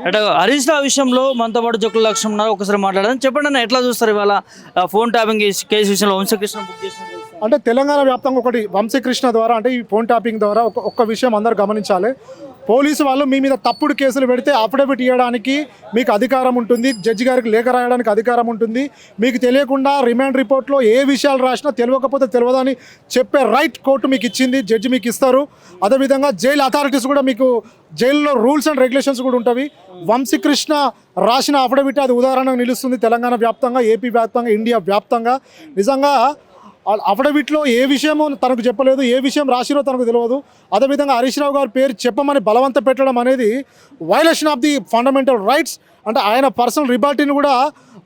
అంటే హరీష్ రావు విషయంలో మనతో పాటు జొక్కుల లక్ష్యం ఉన్నారు. ఒకసారి మాట్లాడదాం. చెప్పండి అన్న, ఎట్లా చూస్తారు ఇవాళ ఫోన్ ట్యాపింగ్ కేసు విషయంలో వంశకృష్ణ బుక్ చేసిన అంటే తెలంగాణ వ్యాప్తంగా ఒకటి వంశీకృష్ణ ద్వారా అంటే ఈ ఫోన్ ట్యాపింగ్ ద్వారా ఒక్క విషయం అందరూ గమనించాలి. పోలీసు వాళ్ళు మీ మీద తప్పుడు కేసులు పెడితే అఫిడవిట్ ఇవ్వడానికి మీకు అధికారం ఉంటుంది, జడ్జి గారికి లేఖ రాయడానికి అధికారం ఉంటుంది. మీకు తెలియకుండా రిమాండ్ రిపోర్ట్లో ఏ విషయాలు రాసినా తెలియకపోతే తెలియదని చెప్పే రైట్ కోర్టు మీకు ఇచ్చింది, జడ్జి మీకు ఇస్తారు. అదేవిధంగా జైలు అథారిటీస్ కూడా మీకు జైల్లో రూల్స్ అండ్ రెగ్యులేషన్స్ కూడా ఉంటవి. వంశీకృష్ణ రాసిన అఫిడవిట్ అది ఉదాహరణకు నిలుస్తుంది తెలంగాణ వ్యాప్తంగా, ఏపీ వ్యాప్తంగా, ఇండియా వ్యాప్తంగా. నిజంగా అఫిడవిట్లో ఏ విషయమో తనకు చెప్పలేదు, ఏ విషయం రాసిరో తనకు తెలియదు. అదేవిధంగా హరీష్ రావు గారి పేరు చెప్పమని బలవంత పెట్టడం అనేది violation of the fundamental rights. అంటే ఆయన పర్సనల్ లిబర్టీని కూడా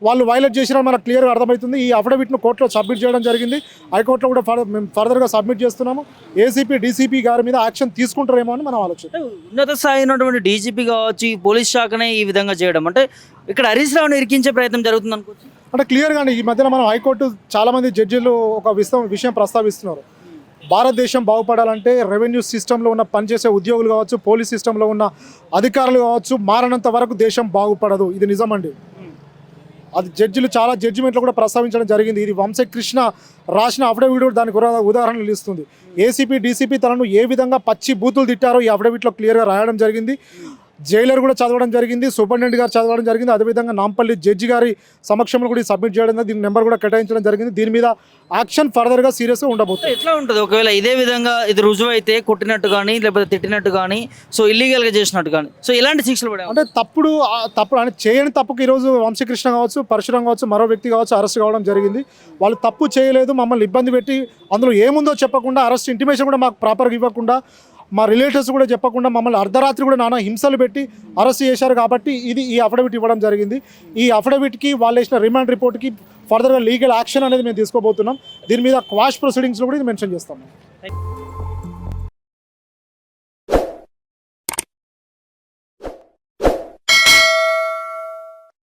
వాళ్ళు వైలేట్ చేసిరని మనకు క్లియర్గా అర్థమవుతుంది. ఈ అఫిడవిట్ను కోర్టులో సబ్మిట్ చేయడం జరిగింది. హైకోర్టులో కూడా మేము ఫర్దర్గా సబ్మిట్ చేస్తున్నాము. ఏసీపీ డీసీపీ గారి మీద యాక్షన్ తీసుకుంటారేమో అని మనం ఆలోచన. ఉన్నత స్థాయి ఉన్నటువంటి డీజీపీ కావచ్చు, ఈ పోలీస్ శాఖనే ఈ విధంగా చేయడం అంటే ఇక్కడ హరీష్ రావుని ఇరికించే ప్రయత్నం జరుగుతుంది అనుకోవచ్చు. అంటే క్లియర్గానే ఈ మధ్యన మనం హైకోర్టు చాలామంది జడ్జీలు ఒక విషయం ప్రస్తావిస్తున్నారు. భారతదేశం బాగుపడాలంటే రెవెన్యూ సిస్టంలో ఉన్న పనిచేసే ఉద్యోగులు కావచ్చు, పోలీస్ సిస్టంలో ఉన్న అధికారులు కావచ్చు, మారనంత వరకు దేశం బాగుపడదు. ఇది నిజమండి. అది జడ్జిలు చాలా జడ్జిమెంట్లో కూడా ప్రస్తావించడం జరిగింది. ఇది వంశకృష్ణ రాసిన అఫిడవిట్ దానికి ఉదాహరణలు ఇస్తుంది. ఏసీపీ డీసీపీ తనను ఏ విధంగా పచ్చి బూతులు తిట్టారో ఈ అఫిడవిట్లో క్లియర్గా రాయడం జరిగింది. జైలర్ కూడా చదవడం జరిగింది, సూపరింటెండెంట్ గారు చదవడం జరిగింది. అదేవిధంగా నాంపల్లి జడ్జి గారి సమక్షంలో కూడా సబ్మిట్ చేయడం, దీని నెంబర్ కూడా కేటాయించడం జరిగింది. దీని మీద యాక్షన్ ఫర్దర్గా సీరియస్గా ఉండబోతుంది. ఎట్లా ఉంటుంది ఒకవేళ ఇదే విధంగా ఇది రుజువు అయితే కొట్టినట్టు కానీ లేకపోతే తిట్టినట్టు కానీ, సో ఇల్లీగల్గా చేసినట్టు కానీ, సో ఇలాంటి శిక్షలు పడే అంటే తప్పుడు అంటే చేయని తప్పుకు ఈరోజు వంశీకృష్ణ కావచ్చు, పరశురాం కావచ్చు, మరో వ్యక్తి కావచ్చు అరెస్ట్ కావడం జరిగింది. వాళ్ళు తప్పు చేయలేదు, మమ్మల్ని ఇబ్బంది పెట్టి అందులో ఏముందో చెప్పకుండా, అరెస్ట్ ఇంటిమేషన్ కూడా మాకు ప్రాపర్గా ఇవ్వకుండా, మా రిలేటివ్స్ కూడా చెప్పకుండా మమ్మల్ని అర్ధరాత్రి కూడా నానా హింసలు పెట్టి అరెస్ట్ చేశారు. కాబట్టి ఈ అఫిడవిట్ ఇవ్వడం జరిగింది. ఈ అఫిడవిట్కి వాళ్ళు వేసిన రిమాండ్ రిపోర్ట్కి ఫర్దర్గా లీగల్ యాక్షన్ అనేది మేము తీసుకోబోతున్నాం. దీని మీద క్వాష్ ప్రొసీడింగ్స్లో కూడా ఇది మెన్షన్ చేస్తాం.